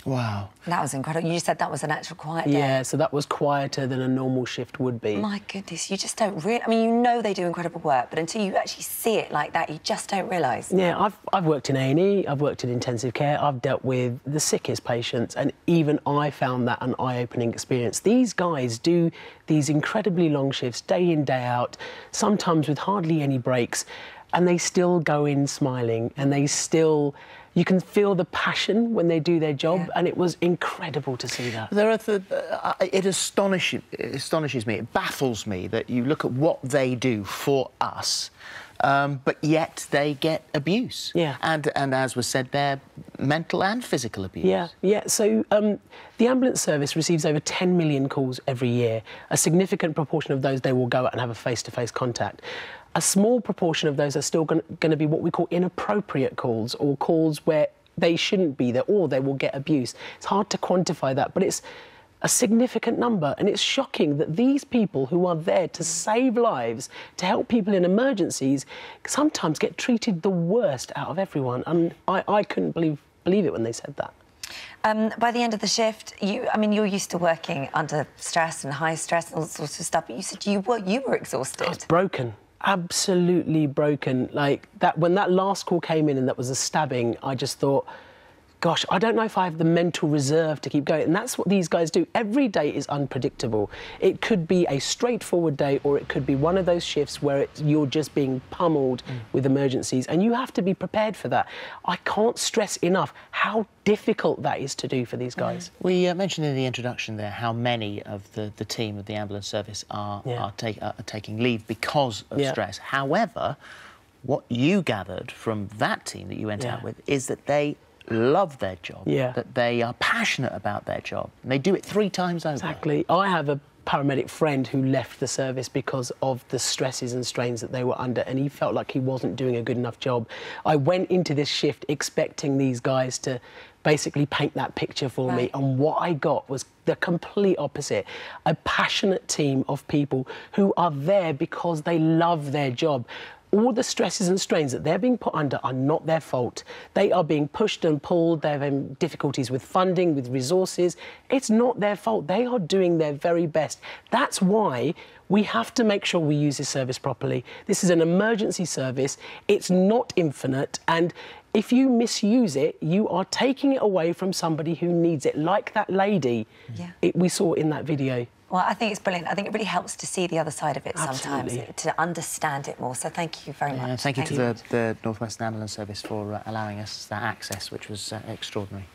Wow. That was incredible. You said that was an actual quiet day. Yeah, so that was quieter than a normal shift would be. My goodness, you just don't really... I mean, you know they do incredible work, but until you actually see it like that, you just don't realise. Yeah, I've worked in A&E, I've worked in intensive care, I've dealt with the sickest patients, and even I found that an eye-opening experience. These guys do these incredibly long shifts, day in, day out, sometimes with hardly any breaks, and they still go in smiling, and they still... You can feel the passion when they do their job, and it was incredible to see that. There are it astonishes me, it baffles me that you look at what they do for us, but yet they get abuse. Yeah. And as was said there, mental and physical abuse. Yeah, yeah. So the ambulance service receives over 10 million calls every year. A significant proportion of those, they will go out and have a face-to-face contact. A small proportion of those are still going to be what we call inappropriate calls, or calls where they shouldn't be there, or they will get abuse. It's hard to quantify that, but it's a significant number, and it's shocking that these people who are there to save lives, to help people in emergencies, sometimes get treated the worst out of everyone. And I couldn't believe it when they said that. By the end of the shift, I mean, you're used to working under stress and high stress and all sorts of stuff, but you said you were exhausted. I was broken. Absolutely broken. Like that, when that last call came in and that was a stabbing, I just thought, gosh, I don't know if I have the mental reserve to keep going. And that's what these guys do. Every day is unpredictable. It could be a straightforward day, or it could be one of those shifts where you're just being pummeled with emergencies, and you have to be prepared for that. I can't stress enough how difficult that is to do for these guys. We mentioned in the introduction there how many of the team of the ambulance service are taking leave because of stress. However, what you gathered from that team that you went out with is that they love their job, that they are passionate about their job, and they do it 3 times over. Exactly. I have a paramedic friend who left the service because of the stresses and strains that they were under, and he felt like he wasn't doing a good enough job. I went into this shift expecting these guys to basically paint that picture for me, and what I got was the complete opposite. A passionate team of people who are there because they love their job. All the stresses and strains that they're being put under are not their fault. They are being pushed and pulled. They're having difficulties with funding, with resources. It's not their fault. They are doing their very best. That's why we have to make sure we use this service properly. This is an emergency service. It's not infinite, and if you misuse it, you are taking it away from somebody who needs it, like that lady we saw in that video. Well, I think it's brilliant. I think it really helps to see the other side of it sometimes, to understand it more. So thank you very much. Thank you to the North Western Ambulance Service for allowing us that access, which was extraordinary.